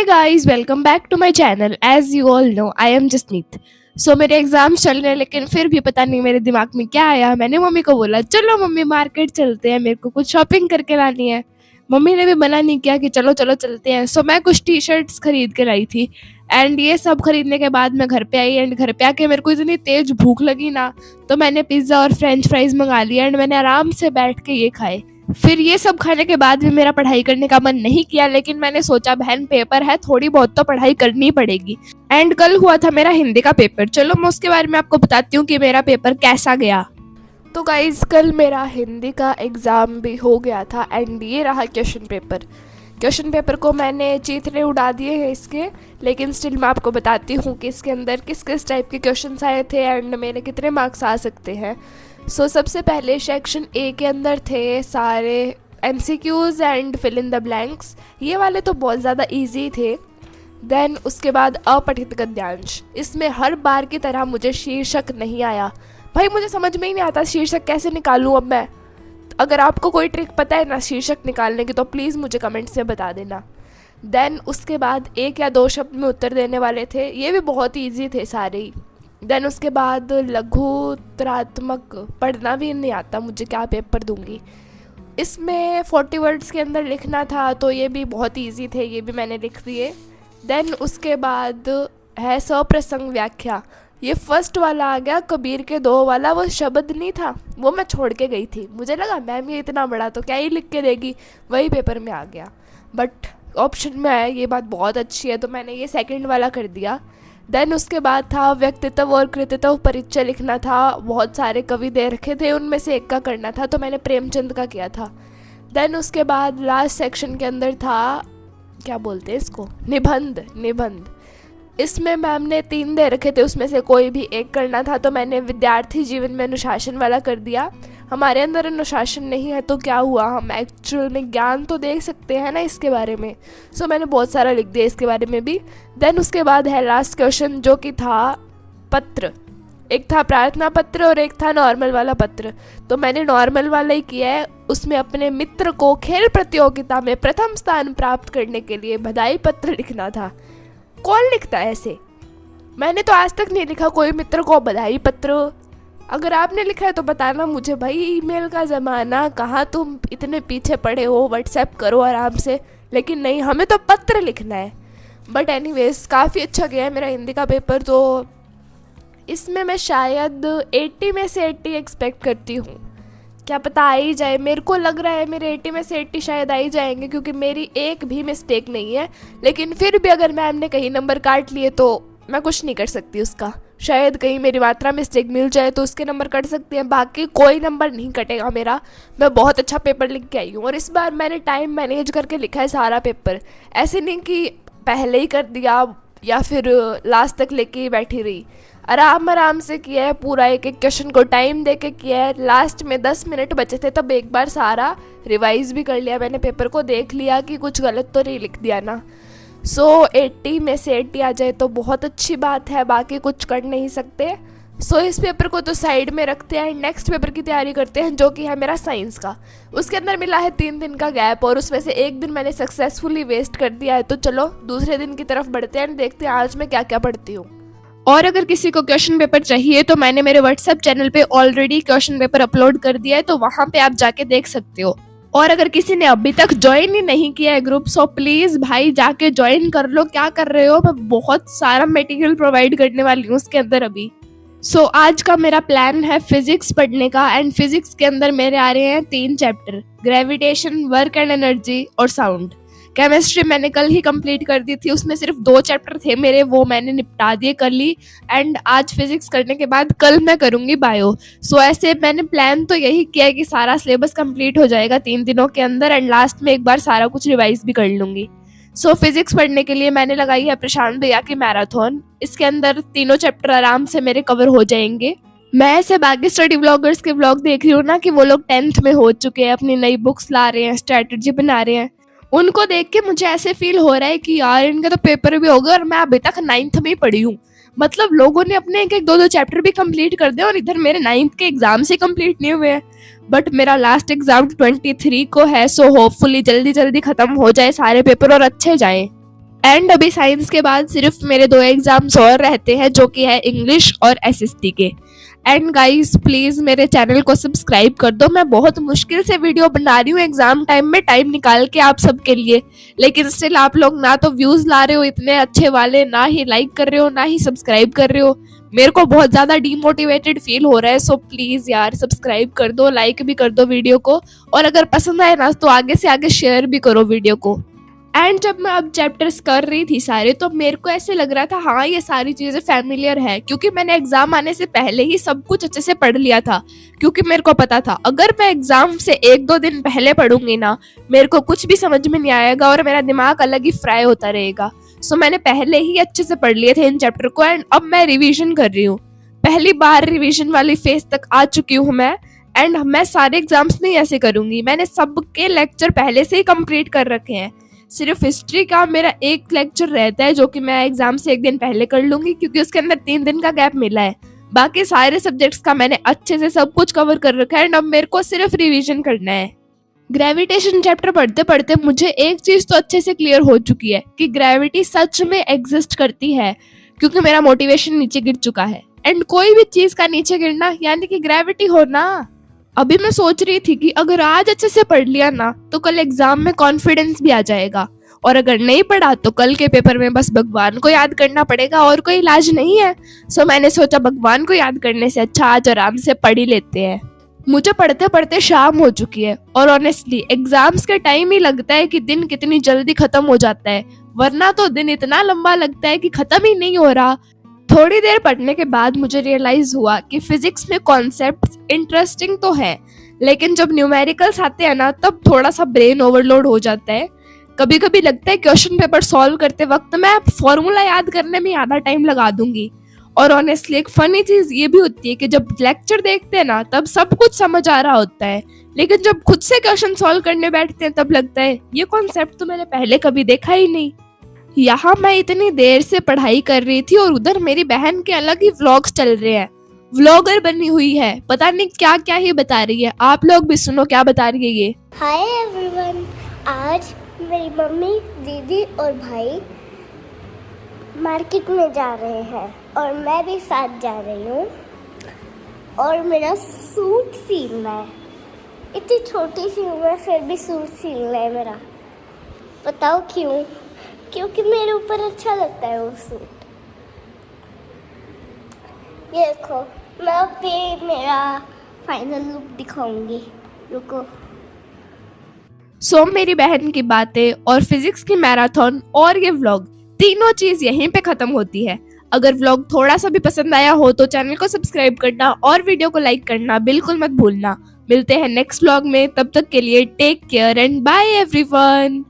Hey guys, welcome back to my channel. As you all know, I am Jasneet. सो मेरे exams चल रहे हैं लेकिन फिर भी पता नहीं मेरे दिमाग में क्या आया। मैंने मम्मी को बोला चलो मम्मी मार्केट चलते हैं, मेरे को कुछ शॉपिंग करके लानी है। मम्मी ने भी मना नहीं किया कि चलो चलो चलते हैं। सो मैं कुछ टी शर्ट्स खरीद के लाई थी एंड ये सब खरीदने के बाद मैं घर पे आई एंड घर पे आके मेरे को इतनी तेज भूख लगी ना, तो मैंने पिज्ज़ा और फ्रेंच फ्राइज मंगा लिया एंड मैंने आराम से बैठ के ये खाए। फिर ये सब खाने के बाद भी मेरा पढ़ाई करने का मन नहीं किया, लेकिन मैंने सोचा बहन पेपर है, थोड़ी बहुत तो पढ़ाई करनी पड़ेगी। एंड कल हुआ था मेरा हिंदी का पेपर। चलो मैं उसके बारे में आपको बताती हूँ कि मेरा पेपर कैसा गया। तो गाइज कल मेरा हिंदी का एग्ज़ाम भी हो गया था एंड ये रहा क्वेश्चन पेपर को मैंने चीथड़े उड़ा दिए हैं इसके, लेकिन स्टिल मैं आपको बताती हूँ कि इसके अंदर किस किस टाइप के क्वेश्चंस आए थे एंड मेरे कितने मार्क्स आ सकते हैं। सो सबसे पहले सेक्शन ए के अंदर थे सारे MCQs and fill in the blanks. ये वाले तो बहुत ज़्यादा इजी थे। देन उसके बाद अपठित गद्यांश, इसमें हर बार की तरह मुझे शीर्षक नहीं आया। भाई मुझे समझ में ही नहीं आता शीर्षक कैसे निकालूँ अब मैं। अगर आपको कोई ट्रिक पता है ना शीर्षक निकालने की तो प्लीज़ मुझे कमेंट्स में बता देना। देन उसके बाद 1 या 2 शब्द में उत्तर देने वाले थे, ये भी बहुत ईजी थे सारे ही। देन उसके बाद लघुत्रात्मक, पढ़ना भी नहीं आता मुझे, क्या पेपर दूंगी। इसमें 40 वर्ड्स के अंदर लिखना था, तो ये भी बहुत इजी थे, ये भी मैंने लिख दिए। देन उसके बाद है सप्रसंग व्याख्या। ये फर्स्ट वाला आ गया, कबीर के 2 वाला वो शब्द नहीं था, वो मैं छोड़ के गई थी। मुझे लगा मैम ये इतना बड़ा तो क्या ही लिख के देगी, वही पेपर में आ गया, बट ऑप्शन में आया। ये बात बहुत अच्छी है, तो मैंने ये सेकंड वाला कर दिया। देन उसके बाद था व्यक्तित्व और कृतित्व परिचय लिखना था। बहुत सारे कवि दे रखे थे, उनमें से एक का करना था, तो मैंने प्रेमचंद का किया था। देन उसके बाद लास्ट सेक्शन के अंदर था, क्या बोलते हैं इसको, निबंध। इसमें मैम ने 3 दे रखे थे, उसमें से कोई भी एक करना था, तो मैंने विद्यार्थी जीवन में अनुशासन वाला कर दिया। हमारे अंदर अनुशासन नहीं है तो क्या हुआ, हम एक्चुअल में ज्ञान तो देख सकते हैं ना इसके बारे में। सो मैंने बहुत सारा लिख दिया इसके बारे में भी। देन उसके बाद है लास्ट क्वेश्चन, जो कि था पत्र। एक था प्रार्थना पत्र और एक था नॉर्मल वाला पत्र, तो मैंने नॉर्मल वाला ही किया है। उसमें अपने मित्र को खेल प्रतियोगिता में प्रथम स्थान प्राप्त करने के लिए बधाई पत्र लिखना था। कौन लिखता है ऐसे, मैंने तो आज तक नहीं लिखा कोई मित्र को बधाई पत्र। अगर आपने लिखा है तो बताना मुझे भाई, ईमेल का ज़माना, कहाँ तुम इतने पीछे पड़े हो, व्हाट्सएप करो आराम से। लेकिन नहीं, हमें तो पत्र लिखना है। बट एनीवेज काफ़ी अच्छा गया है मेरा हिंदी का पेपर, तो इसमें मैं शायद 80 में से 80 एक्सपेक्ट करती हूँ। क्या पता आ ही जाए, मेरे को लग रहा है मेरे 80 में से 80 शायद आ ही जाएंगे, क्योंकि मेरी एक भी मिस्टेक नहीं है। लेकिन फिर भी अगर मैम ने कहीं नंबर काट लिए तो मैं कुछ नहीं कर सकती उसका। शायद कहीं मेरी मात्रा मिस्टेक मिल जाए तो उसके नंबर कट सकते हैं, बाकी कोई नंबर नहीं कटेगा मेरा। मैं बहुत अच्छा पेपर लिख के आई हूँ और इस बार मैंने टाइम मैनेज करके लिखा है सारा पेपर। ऐसे नहीं कि पहले ही कर दिया या फिर लास्ट तक लेके ही बैठी रही। आराम से किया है पूरा, एक एक क्वेश्चन को टाइम दे के किया है। लास्ट में 10 मिनट बचे थे तब एक बार सारा रिवाइज भी कर लिया मैंने, पेपर को देख लिया कि कुछ गलत तो नहीं लिख दिया ना। सो 80 में से 80 आ जाए तो बहुत अच्छी बात है, बाकी कुछ कर नहीं सकते। सो इस पेपर को तो साइड में रखते हैं, नेक्स्ट पेपर की तैयारी करते हैं, जो कि है मेरा साइंस का। उसके अंदर मिला है 3 दिन का गैप और उसमें से 1 दिन मैंने सक्सेसफुली वेस्ट कर दिया है। तो चलो दूसरे दिन की तरफ बढ़ते हैं, देखते हैं आज मैं क्या क्या पढ़ती हूँ। और अगर किसी को क्वेश्चन पेपर चाहिए तो मैंने मेरे व्हाट्सएप चैनल पे ऑलरेडी क्वेश्चन पेपर अपलोड कर दिया है, तो वहां पे आप जाके देख सकते हो। और अगर किसी ने अभी तक ज्वाइन ही नहीं किया है ग्रुप, सो प्लीज भाई जाके ज्वाइन कर लो। क्या कर रहे हो, मैं बहुत सारा मटेरियल प्रोवाइड करने वाली हूँ उसके अंदर अभी। सो आज का मेरा प्लान है फिजिक्स पढ़ने का एंड फिजिक्स के अंदर मेरे आ रहे हैं 3 chapter, gravitation, work and energy और साउंड। केमिस्ट्री मैंने कल ही कंप्लीट कर दी थी, उसमें सिर्फ 2 चैप्टर थे मेरे, वो मैंने निपटा दिए कल ही। एंड आज फिजिक्स करने के बाद कल मैं करूँगी बायो। सो ऐसे मैंने प्लान तो यही किया है कि सारा सिलेबस कंप्लीट हो जाएगा 3 दिनों के अंदर एंड लास्ट में एक बार सारा कुछ रिवाइज भी कर लूँगी। सो फिजिक्स पढ़ने के लिए मैंने लगाई है प्रशांत भैया की मैराथन। इसके अंदर 3 चैप्टर आराम से मेरे कवर हो जाएंगे। मैं ऐसे बाकी स्टडी व्लॉगर्स के व्लॉग देख रही हूँ ना कि वो लोग 10th में हो चुके हैं, अपनी नई बुक्स ला रहे हैं, स्ट्रैटेजी बना रहे हैं। उनको देख के मुझे ऐसे फील हो रहा है कि यार इनका तो पेपर भी होगा और मैं अभी तक 9th में ही पढ़ी हूँ। मतलब लोगों ने अपने 1-2 चैप्टर भी कंप्लीट कर दिए और इधर मेरे 9th के एग्जाम से कंप्लीट नहीं हुए हैं। बट मेरा लास्ट एग्जाम 23 को है, सो होपफुली जल्दी जल्दी खत्म हो जाए सारे पेपर और अच्छे जाएं। एंड अभी साइंस के बाद सिर्फ मेरे 2 एग्जाम्स और रहते हैं, जो कि है इंग्लिश और एसएसटी के। एंड गाइस प्लीज मेरे चैनल को सब्सक्राइब कर दो। मैं बहुत मुश्किल से वीडियो बना रही हूँ एग्जाम टाइम में टाइम निकाल के आप सबके लिए, लेकिन स्टिल आप लोग ना तो व्यूज ला रहे हो इतने अच्छे वाले, ना ही लाइक कर रहे हो, ना ही सब्सक्राइब कर रहे हो। मेरे को बहुत ज्यादा डीमोटिवेटेड फील हो रहा है। सो प्लीज यार सब्सक्राइब कर दो, लाइक भी कर दो वीडियो को, और अगर पसंद आए ना तो आगे से आगे शेयर भी करो वीडियो को। एंड जब मैं अब चैप्टर्स कर रही थी सारे, तो मेरे को ऐसे लग रहा था हाँ ये सारी चीजें फैमिलियर है, क्योंकि मैंने एग्जाम आने से पहले ही सब कुछ अच्छे से पढ़ लिया था। क्योंकि मेरे को पता था अगर मैं एग्जाम से 1-2 दिन पहले पढ़ूंगी ना, मेरे को कुछ भी समझ में नहीं आएगा और मेरा दिमाग अलग ही फ्राई होता रहेगा। सो मैंने पहले ही अच्छे से पढ़ लिए थे इन चैप्टर को, एंड अब मैं रिविजन कर रही हूँ। पहली बार रिविजन वाली फेज तक आ चुकी हूँ मैं। एंड मैं सारे एग्जाम्स में ऐसे करूंगी, मैंने सबके लेक्चर पहले से ही कंप्लीट कर रखे हैं। सिर्फ हिस्ट्री का मेरा एक लेक्चर रहता है, जो कि मैं एग्जाम से 1 दिन पहले कर लूंगी, क्योंकि उसके अंदर 3 दिन का गैप मिला है। बाकी सारे सब्जेक्ट्स का मैंने अच्छे से सब कुछ कवर कर रखा है, एंड अब मेरे को सिर्फ रिवीजन करना है। ग्रेविटेशन चैप्टर पढ़ते पढ़ते मुझे एक चीज तो अच्छे से क्लियर हो चुकी है कि ग्रेविटी सच में एग्जिस्ट करती है, क्योंकि मेरा मोटिवेशन नीचे गिर चुका है। एंड कोई भी चीज का नीचे गिरना यानी कि ग्रेविटी होना। अभी मैं सोच रही थी कि अगर आज अच्छे से पढ़ लिया ना तो कल एग्जाम में कॉन्फिडेंस भी आ जाएगा, और अगर नहीं पढ़ा तो कल के पेपर में बस भगवान को याद करना पड़ेगा और कोई इलाज नहीं है। सो मैंने सोचा भगवान को याद करने से अच्छा आज आराम से पढ़ ही लेते हैं। मुझे पढ़ते पढ़ते शाम हो चुकी है, और ऑनेस्टली एग्जाम्स के टाइम ही लगता है कि दिन कितनी जल्दी खत्म हो जाता है, वरना तो दिन इतना लंबा लगता है कि खत्म ही नहीं हो रहा। थोड़ी देर पढ़ने के बाद मुझे रियलाइज हुआ कि फिजिक्स में कॉन्सेप्ट्स इंटरेस्टिंग तो है, लेकिन जब न्यूमेरिकल्स आते हैं ना तब थोड़ा सा ब्रेन ओवरलोड हो जाता है। कभी कभी लगता है क्वेश्चन पेपर सॉल्व करते वक्त मैं फॉर्मूला याद करने में आधा टाइम लगा दूंगी। और ऑनेस्टली एक फनी चीज ये भी होती है कि जब लेक्चर देखते हैं ना तब सब कुछ समझ आ रहा होता है, लेकिन जब खुद से क्वेश्चन सॉल्व करने बैठते हैं तब लगता है ये कॉन्सेप्ट तो मैंने पहले कभी देखा ही नहीं। यहाँ मैं इतनी देर से पढ़ाई कर रही थी और उधर मेरी बहन के अलग ही व्लॉग्स चल रहे हैं। व्लॉगर बनी हुई है, पता नहीं क्या क्या ही बता रही है। आप लोग भी सुनो क्या बता रही है ये। हाय एवरीवन, आज मेरी मम्मी, दीदी और भाई मार्केट में जा रहे हैं और मैं भी साथ जा रही हूँ, और मेरा सूट सिलना है। इतनी छोटी सी उम्र फिर भी सूट सिलना है मेरा। बताओ क्यों? क्योंकि मेरे ऊपर अच्छा लगता है वो सूट। ये देखो, मैं अभी मेरा फाइनल लुक दिखाऊंगी, रुको। सो मेरी बहन की बातें और फिजिक्स की मैराथन और ये व्लॉग, तीनों चीज यहीं पे खत्म होती है। अगर व्लॉग थोड़ा सा भी पसंद आया हो तो चैनल को सब्सक्राइब करना और वीडियो को लाइक करना बिल्कुल मत भूलना। मिलते हैं नेक्स्ट व्लॉग में, तब तक के लिए take care and bye everyone.